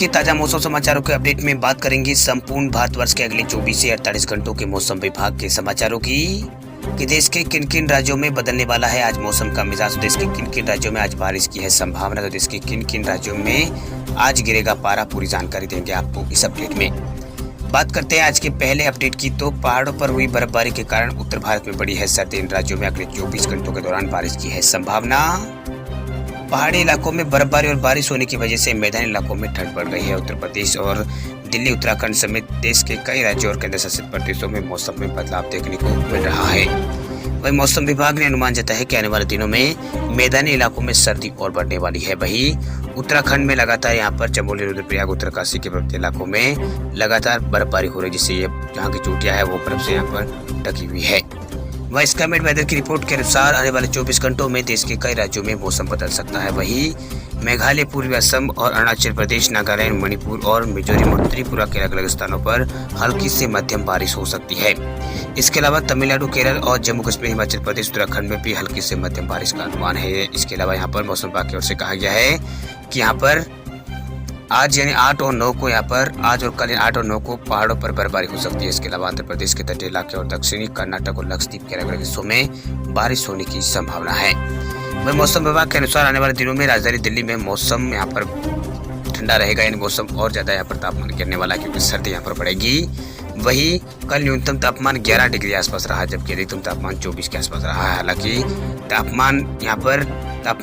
के ताजा मौसम समाचारों के अपडेट में बात करेंगे संपूर्ण भारतवर्ष के अगले 24 से 48 घंटों के मौसम विभाग के समाचारों की कि देश के किन किन राज्यों में बदलने वाला है आज मौसम का मिजाज। देश के किन किन राज्यों में आज बारिश की है संभावना, तो देश के किन किन राज्यों में आज गिरेगा पारा, पूरी जानकारी देंगे आपको इस अपडेट में। बात करते हैं आज के पहले अपडेट की, तो पहाड़ों पर हुई बर्फबारी के कारण उत्तर भारत में बढ़ी है सर्दी। इन राज्यों में अगले 24 घंटों के दौरान बारिश की है संभावना। पहाड़ी इलाकों में बर्फबारी और बारिश होने की वजह से मैदानी इलाकों में ठंड बढ़ गई है। उत्तर प्रदेश और दिल्ली, उत्तराखंड समेत देश के कई राज्यों और केंद्र शासित प्रदेशों में मौसम में बदलाव देखने को मिल रहा है। वही मौसम विभाग ने अनुमान जताया है कि आने वाले दिनों में मैदानी इलाकों में सर्दी और बढ़ने वाली है। वही उत्तराखंड में लगातार यहाँ पर चमोली, रुद्रप्रयाग, उत्तरकाशी के पर्वतीय इलाकों में लगातार बर्फबारी हो रही है, जिससे ये जहाँ की चोटियां है वो बर्फ से यहाँ पर ढकी हुई है। वह स्काईमेट वेदर की रिपोर्ट के अनुसार आने वाले 24 घंटों में देश के कई राज्यों में मौसम बदल सकता है। वही मेघालय, पूर्वी असम और अरुणाचल प्रदेश, नागालैंड, मणिपुर और मिजोरम और त्रिपुरा के अलग अलग स्थानों पर हल्की से मध्यम बारिश हो सकती है। इसके अलावा तमिलनाडु, केरल और जम्मू कश्मीर, हिमाचल प्रदेश, उत्तराखंड में भी हल्की से मध्यम बारिश का अनुमान है। इसके अलावा यहाँ पर मौसम विभाग की ओर से कहा गया है कि यहाँ पर आज यानी 8 और 9 को यहाँ पर आज और कल 8 और 9 को पहाड़ों पर बर्फबारी हो सकती है। इसके अलावा आंध्र प्रदेश के तटीय इलाके और दक्षिणी कर्नाटक और लक्षद्वीप के अलग अलग हिस्सों में बारिश होने की संभावना है। वही मौसम विभाग के अनुसार आने वाले दिनों में राजधानी दिल्ली में मौसम यहाँ पर ठंडा रहेगा, यानी मौसम और ज्यादा यहाँ पर तापमान गिरने वाला है क्योंकि सर्दी यहाँ पर बढ़ेगी। वही कल न्यूनतम तापमान 11 डिग्री आसपास रहा, जबकि अधिकतम तापमान 24 के आसपास रहा है। हालांकि तापमान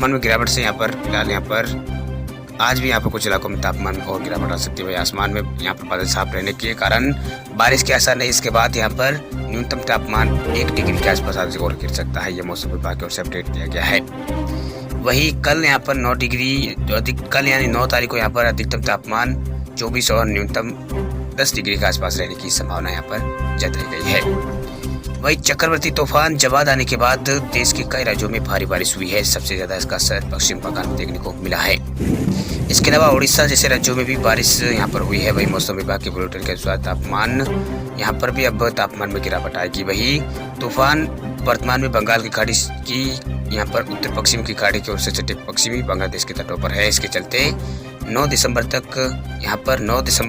में गिरावट से यहाँ पर फिलहाल यहाँ पर आज भी यहाँ पर कुछ इलाकों में तापमान और गिरावट आ सकती है। आसमान में यहाँ पर बादल साफ रहने के कारण बारिश के आसार नहीं। इसके बाद यहाँ पर न्यूनतम तापमान 1 डिग्री के आसपास आज और गिर सकता है। यह मौसम विभाग की ओर से अपडेट दिया गया है। वही कल यहाँ पर 9 डिग्री कल यानी 9 तारीख को यहाँ पर अधिकतम तापमान 24 और न्यूनतम 10 डिग्री के आसपास रहने की संभावना यहाँ पर जताई गई है। वही चक्रवर्ती तूफान जवाद आने के बाद देश के कई राज्यों में भारी बारिश हुई है। सबसे ज्यादा इसका असर पश्चिम बंगाल में देखने को मिला है। इसके अलावा उड़ीसा जैसे राज्यों में भी बारिश यहाँ पर हुई है। वही मौसम विभाग के बुलेटिन के अनुसार तापमान यहाँ पर भी अब तापमान में गिरावट आएगी। वही तूफान वर्तमान में बंगाल की खाड़ी की यहाँ पर उत्तर पश्चिम की खाड़ी की ओर से सटे पश्चिमी बांग्लादेश के तटों पर है। इसके चलते 9 दिसंबर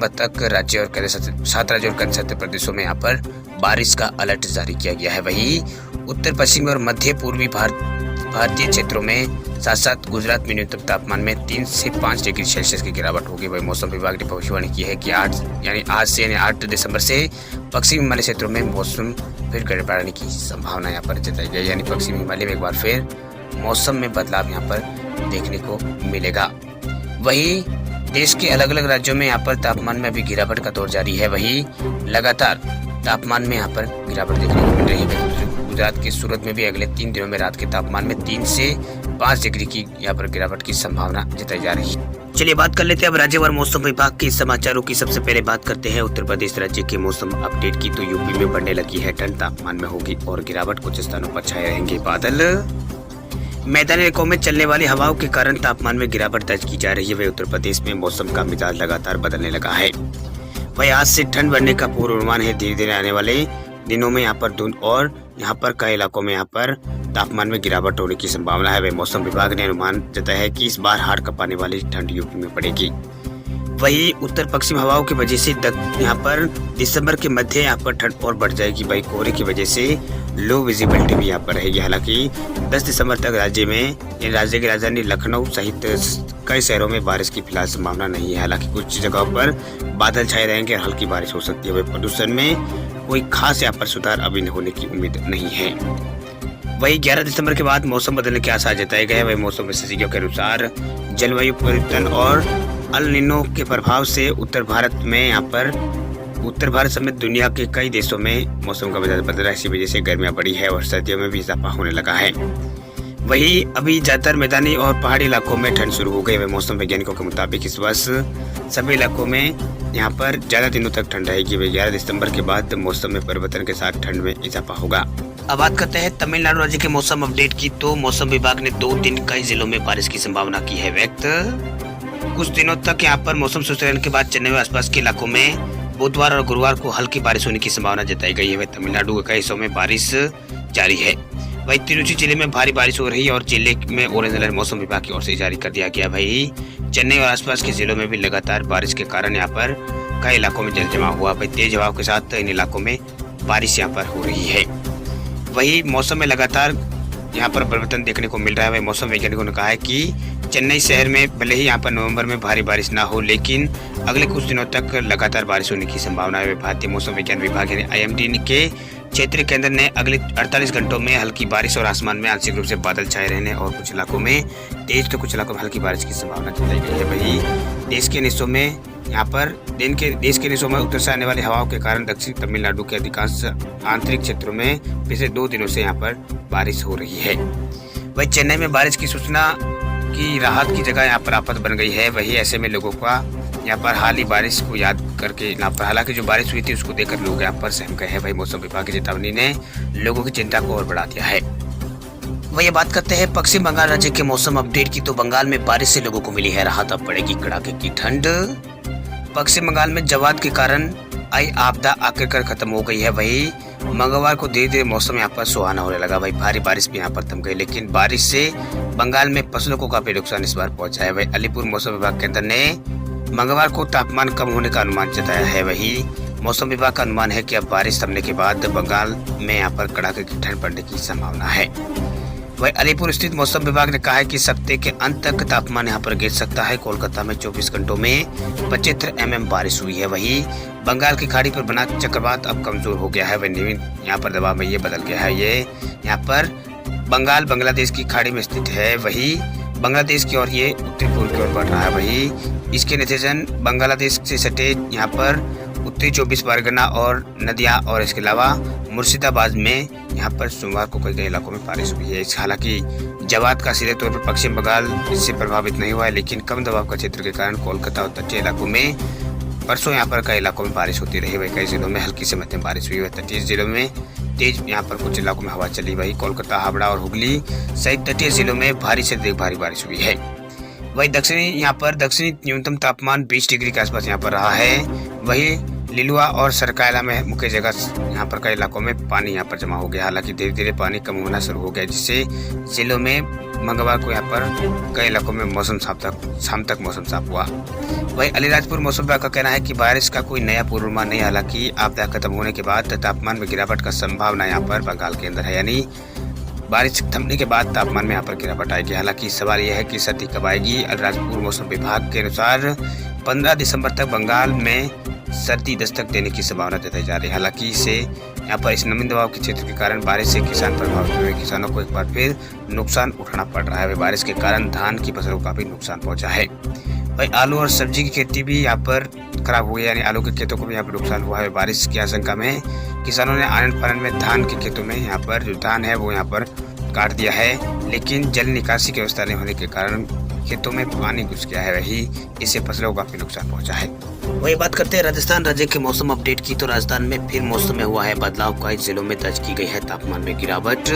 तक राज्य और केंद्र 7 राज्यों और केंद्र शासित प्रदेशों में यहाँ पर बारिश का अलर्ट जारी किया गया है। वही उत्तर पश्चिमी और मध्य पूर्वी भारतीय क्षेत्रों में साथ साथ गुजरात में न्यूनतम तापमान में 3 से 5 डिग्री सेल्सियस की गिरावट होगी। वही मौसम विभाग ने भविष्यवाणी की है कि आज से 8 दिसंबर से पश्चिमी हिमालय क्षेत्रों में मौसम फिर गड़बड़ाने की संभावना यहाँ पर जताई गई, यानी पश्चिमी हिमालय में एक बार फिर मौसम में बदलाव यहाँ पर देखने को मिलेगा। वही देश के अलग अलग राज्यों में यहाँ पर तापमान में अभी गिरावट का दौर जारी है। वही लगातार तापमान में यहाँ पर गिरावट देखने को मिल रही है। गुजरात के सूरत में भी अगले 3 दिनों में रात के तापमान में 3 से 5 डिग्री की यहाँ पर गिरावट की संभावना जताई जा रही है। चलिए बात कर लेते हैं अब राज्यवार मौसम विभाग के समाचारों की। सबसे पहले बात करते हैं उत्तर प्रदेश राज्य के मौसम अपडेट की, तो यूपी में बढ़ने लगी है ठंड, तापमान में होगी और गिरावट, कुछ स्थानों पर छाए रहेंगे बादल। मैदानी इलाकों में चलने वाली हवाओं के कारण तापमान में गिरावट दर्ज की जा रही है। वही उत्तर प्रदेश में मौसम का मिजाज लगातार बदलने लगा है। वही आज से ठंड बढ़ने का पूर्वानुमान है। धीरे धीरे आने वाले दिनों में यहाँ पर धुंध और यहाँ पर कई इलाकों में यहाँ पर तापमान में गिरावट होने की संभावना है। वही मौसम विभाग ने अनुमान जताया है कि इस बार हाड़ कांपने वाली ठंड यूपी में पड़ेगी। वही उत्तर पश्चिम हवाओं की वजह से यहाँ पर दिसंबर के मध्य यहाँ पर ठंड और बढ़ जाएगी। वही कोहरे की वजह से लो विजिबिलिटी भी यहाँ पर रहेगी। हालांकि 10 दिसंबर तक राज्य की राजधानी लखनऊ सहित कई शहरों में बारिश की फिलहाल संभावना नहीं है। हालांकि कुछ जगहों पर बादल छाए रहेंगे और हल्की बारिश हो सकती है। वही प्रदूषण में कोई खास यहाँ पर सुधार अभी होने की उम्मीद नहीं है। वही 11 दिसंबर के बाद मौसम बदलने के आसार जताए गए। वही मौसम विशेषज्ञों के अनुसार जलवायु परिवर्तन और अल नीनो के प्रभाव से उत्तर भारत समेत दुनिया के कई देशों में मौसम का मिजाज बदल रहा है। इसी वजह से गर्मियां बढ़ी है और सर्दियों में भी इजाफा होने लगा है। वही अभी ज्यादातर मैदानी और पहाड़ी इलाकों में ठंड शुरू हो गई है। मौसम वैज्ञानिकों के मुताबिक इस वर्ष सभी इलाकों में यहाँ पर ज्यादा दिनों तक ठंड रहेगी। 11 दिसंबर के बाद मौसम में परिवर्तन के साथ ठंड में इजाफा होगा। अब बात करते हैं तमिलनाडु राज्य के मौसम अपडेट की, तो मौसम विभाग ने 2 दिन कई जिलों में बारिश की संभावना की है व्यक्त। कुछ दिनों तक यहाँ पर मौसम शुष्क रहने के बाद चेन्नई और आसपास के इलाकों में बुधवार और गुरुवार को हल्की बारिश होने की संभावना जताई गई है। वह तमिलनाडु के कई हिस्सों में बारिश जारी है। वही तिरुचि जिले में भारी बारिश हो रही है और जिले में ऑरेंज अलर्ट मौसम विभाग की ओर से जारी कर दिया गया। वही चेन्नई और आसपास के जिलों में भी लगातार बारिश के कारण यहाँ पर कई इलाकों में जल जमाव हुआ। वही तेज हवाओं के साथ इन इलाकों में बारिश यहाँ पर हो रही है। वही मौसम में लगातार यहाँ पर परिवर्तन देखने को मिल रहा है। वही मौसम वैज्ञानिकों ने कहा है कि चेन्नई शहर में भले ही यहाँ पर नवंबर में भारी बारिश ना हो, लेकिन अगले कुछ दिनों तक लगातार बारिश होने की संभावना है। भारतीय मौसम विज्ञान विभाग यानी IMD के क्षेत्रीय केंद्र ने अगले 48 घंटों में हल्की बारिश और आसमान में आंशिक रूप से बादल छाए रहने और कुछ इलाकों में तेज तो कुछ इलाकों में हल्की बारिश की संभावना जताई गई है। वही देश के हिस्सों में उत्तर से आने वाली हवाओं के कारण दक्षिण तमिलनाडु के अधिकांश आंतरिक क्षेत्रों में पिछले 2 दिनों से यहाँ पर बारिश हो रही है। वही चेन्नई में बारिश की सूचना की राहत की जगह यहाँ पर आफत बन गई है। वही ऐसे में लोगों का यहाँ पर हाल बारिश को याद करके यहाँ पर हालांकि जो बारिश हुई थी उसको देखकर लोग यहाँ पर सहम गए हैं। वही मौसम विभाग की चेतावनी ने लोगों की चिंता को और बढ़ा दिया है। वही बात करते हैं पश्चिम बंगाल राज्य के मौसम अपडेट की। तो बंगाल में बारिश से लोगों को मिली है राहत, अब पड़ेगी कड़ाके की ठंड। पश्चिम बंगाल में जवाद के कारण आई आपदा आखिरकार खत्म हो गई है। वही मंगलवार को धीरे धीरे मौसम यहाँ पर सुहाना होने लगा। वही भारी बारिश भी यहाँ पर थम गई, लेकिन बारिश से बंगाल में फसलों को काफी नुकसान इस बार पहुंचा है। वही अलीपुर मौसम विभाग केंद्र ने मंगलवार को तापमान कम होने का अनुमान जताया है। वही मौसम विभाग का अनुमान है कि अब बारिश थमने के बाद बंगाल में यहाँ पर कड़ाके की ठंड पड़ने की संभावना है। वही अलीपुर स्थित मौसम विभाग ने कहा है कि सप्ताह के अंत तक तापमान यहाँ पर गिर सकता है। कोलकाता में 24 घंटों में 75 mm बारिश हुई है। वही बंगाल की खाड़ी पर बना चक्रवात अब कमजोर हो गया है। वह नवीन यहाँ पर दबाव में ये बदल गया है। ये यहाँ पर बंगाल बांग्लादेश की खाड़ी में स्थित है। वही बांग्लादेश की ओर ये उत्तरी पूर्व की ओर बढ़ रहा है। वही इसके नतीजन बांग्लादेश से सटे यहाँ पर उत्तरी 24 परगना और नदिया और इसके अलावा मुर्शिदाबाद में यहाँ पर सोमवार को कई इलाकों में बारिश हुई है। हालांकि जवाद का सीधे तौर पर पश्चिम बंगाल इससे प्रभावित नहीं हुआ है, लेकिन कम दबाव का क्षेत्र के कारण कोलकाता और तटीय इलाकों में परसों यहाँ पर कई इलाकों में बारिश होती रही। वही कई जिलों में हल्की से मध्यम बारिश हुई है। तटीय जिलों में तेज यहाँ पर कुछ इलाकों में हवा चली। वही कोलकाता, हावड़ा और हुगली सहित तटीय जिलों में भारी से अधिक भारी बारिश हुई है। वही दक्षिणी न्यूनतम तापमान 20 डिग्री के आसपास यहाँ पर रहा है। वही लिलुआ और सरकायला में मुख्य जगह यहाँ पर कई इलाकों में पानी यहाँ पर जमा हो गया। हालांकि धीरे धीरे पानी कम होना शुरू हो गया, जिससे जिलों में मंगलवार को यहाँ पर कई इलाकों में शाम तक मौसम साफ हुआ। वही अलीराजपुर मौसम विभाग का कहना है कि बारिश का कोई नया पूर्वानुमान नहीं। हालांकि आपदा खत्म होने के बाद तापमान में गिरावट का संभावना यहाँ पर बंगाल के अंदर है, यानी बारिश थमने के बाद तापमान में यहाँ पर गिरावट आएगी। हालांकि सवाल यह है कि सर्दी कब आएगी। अलीराजपुर मौसम विभाग के अनुसार 15 दिसंबर तक बंगाल में सर्दी दस्तक देने की संभावना जताई जा रही है। हालांकि इसे यहाँ पर इस नमी दबाव के क्षेत्र के कारण बारिश से किसान प्रभावित हुए। किसानों को एक बार फिर नुकसान उठाना पड़ रहा है। बारिश के कारण धान की फसलों को काफी नुकसान पहुंचा है। भाई आलू और सब्जी की खेती भी यहाँ पर खराब हुई है, यानी आलू के खेतों को भी यहाँ पर नुकसान हुआ है। बारिश की आशंका में किसानों ने आनंद फानन में धान के खेतों में यहाँ पर जो धान है वो यहाँ पर काट दिया है, लेकिन जल निकासी की व्यवस्था नहीं होने के कारण खेतों में पानी घुस गया है। वही इससे फसलों को काफी नुकसान पहुंचा है। वही बात करते हैं राजस्थान राज्य के मौसम अपडेट की। तो राजस्थान में फिर मौसम में हुआ है बदलाव। कई जिलों में दर्ज की गई है तापमान में गिरावट।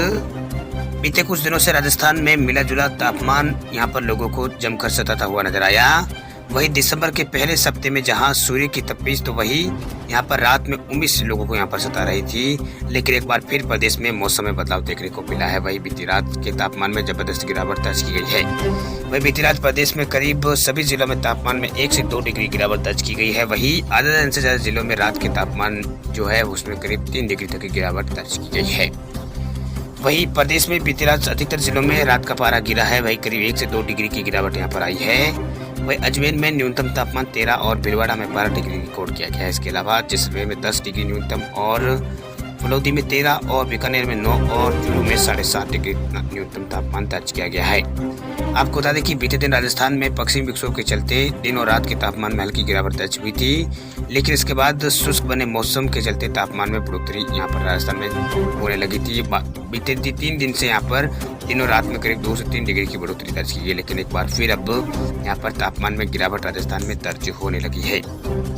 बीते कुछ दिनों से राजस्थान में मिला जुला तापमान यहाँ पर लोगों को जमकर सताता हुआ नजर आया। वही दिसंबर के पहले सप्ताह में जहां सूर्य की तपिश तो वही यहाँ पर रात में उमिस लोगों को यहाँ पर सता रही थी, लेकिन एक बार फिर प्रदेश में मौसम में बदलाव देखने को मिला है। वही बीती रात के तापमान में जबरदस्त गिरावट दर्ज की गई है। वही बीती रात प्रदेश में करीब सभी जिलों में तापमान में 1 से 2 डिग्री गिरावट दर्ज की गई है। वही आधा दर्जन से ज्यादा जिलों में रात के तापमान जो है उसमें करीब 3 डिग्री तक की गिरावट दर्ज की गई है। वही प्रदेश में बीती रात अधिकतर जिलों में रात का पारा गिरा है। वही करीब 1 से 2 डिग्री की गिरावट यहाँ पर आई है। वही अजमेर में न्यूनतम तापमान 13 और भीलवाड़ा में 12 डिग्री रिकॉर्ड किया गया है। इसके अलावा जैसलमेर में 10 डिग्री न्यूनतम और फलौदी में 13 और बीकानेर में 9 और चूरू में 7.5 डिग्री न्यूनतम तापमान दर्ज किया गया है। आपको बता दें कि बीते दिन राजस्थान में पश्चिमी विक्षोभ के चलते दिन और रात के तापमान में हल्की गिरावट दर्ज हुई थी, लेकिन इसके बाद शुष्क बने मौसम के चलते तापमान में बढ़ोतरी यहाँ पर राजस्थान में होने लगी थी। बीते 3 दिन से यहाँ पर दिन और रात में करीब 2 से 3 डिग्री की बढ़ोतरी दर्ज की गई, लेकिन एक बार फिर अब यहाँ पर तापमान में गिरावट राजस्थान में दर्ज होने लगी है।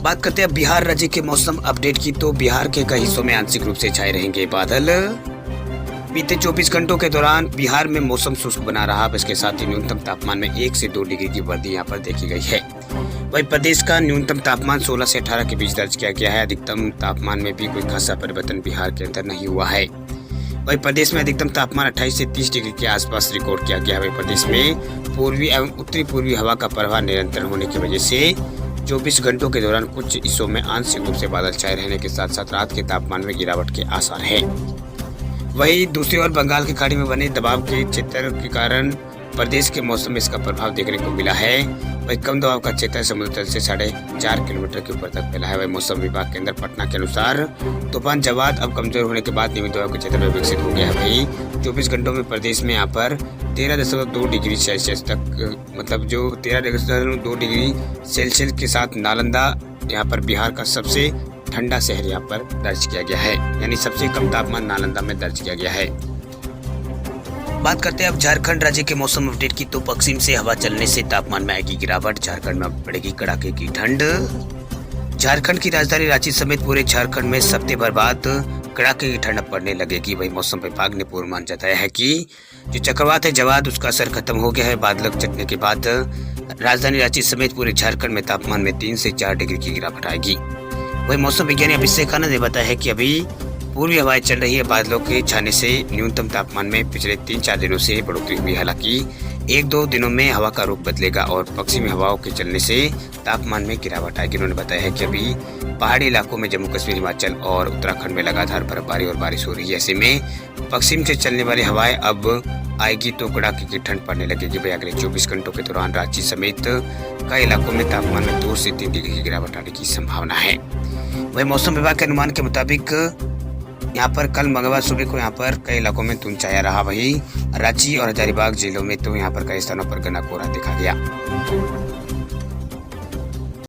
बात करते हैं बिहार राज्य के मौसम अपडेट की। तो बिहार के कई हिस्सों में आंशिक रूप से छाए रहेंगे बादल। बीते 24 घंटों के दौरान बिहार में मौसम शुष्क बना रहा। इसके साथ ही न्यूनतम तापमान में 1 से 2 डिग्री की वृद्धि यहाँ पर देखी गई है। वही प्रदेश का न्यूनतम तापमान 16 से 18 के बीच दर्ज किया गया है। अधिकतम तापमान में भी कोई खासा परिवर्तन बिहार के अंदर नहीं हुआ है। वही प्रदेश में अधिकतम तापमान 28 से 30 डिग्री के आसपास रिकॉर्ड किया गया है। वही प्रदेश में पूर्वी एवं उत्तरी पूर्वी हवा का प्रवाह निरंतर होने की वजह से 24 घंटों के दौरान कुछ हिस्सों में आंशिक रूप से बादल छाए रहने के साथ साथ रात के तापमान में गिरावट के आसार है। वहीं दूसरी ओर बंगाल की खाड़ी में बने दबाव के क्षेत्र के कारण प्रदेश के मौसम में इसका प्रभाव देखने को मिला है। वही कम दबाव का क्षेत्र समुद्र तल से 4.5 किलोमीटर के ऊपर तक फैला है। वही मौसम विभाग केंद्र पटना के अनुसार तूफान जवाद अब कमजोर होने के बाद निम्न दबाव के क्षेत्र में विकसित हो गया है। वही 24 घंटों में प्रदेश में यहाँ पर 13.2 डिग्री सेल्सियस तक, मतलब जो 13.2 डिग्री सेल्सियस के साथ नालंदा यहाँ पर बिहार का सबसे ठंडा शहर यहाँ पर दर्ज किया गया है, यानी सबसे कम तापमान नालंदा में दर्ज किया गया है। बात करते हैं अब झारखंड राज्य के मौसम अपडेट की। तो पश्चिम से हवा चलने से तापमान में आएगी गिरावट, झारखंड में बढ़ेगी कड़ाके की ठंड। झारखंड की राजधानी रांची समेत पूरे झारखंड में हफ्ते भर बाद कड़ाके की ठंड पड़ने लगेगी। वही मौसम विभाग ने पूर्वानुमान जताया है कि जो चक्रवात है जवाद, उसका असर खत्म हो गया है। बादल चटने के बाद राजधानी रांची समेत पूरे झारखंड में तापमान में 3 से 4 डिग्री की गिरावट आएगी। वही मौसम विज्ञानी अभिषेक आनंद ने बताया है कि अभी पूर्वी हवाएं चल रही है। बादलों के छाने से न्यूनतम तापमान में पिछले 3-4 दिनों से बढ़ोतरी हुई। हालांकि 1-2 दिनों में हवा का रुख बदलेगा और पश्चिमी हवाओं के चलने से तापमान में गिरावट आएगी। उन्होंने बताया है कि अभी पहाड़ी इलाकों में जम्मू कश्मीर, हिमाचल और उत्तराखंड में लगातार बर्फबारी और बारिश हो रही है। ऐसे में पश्चिम से चलने वाली हवाएं अब आएगी तो कड़ाके की ठंड पड़ने लगेगी। वही अगले 24 घंटों के दौरान रांची समेत कई इलाकों में तापमान में 2 से 3 डिग्री की गिरावट आने की संभावना है। वही मौसम विभाग के अनुमान के मुताबिक यहाँ पर कल मंगलवार सुबह को यहाँ पर कई इलाकों में धुंध छाया रहा। वही रांची और हजारीबाग जिलों में तो यहाँ पर कई स्थानों पर घना कोहरा देखा गया।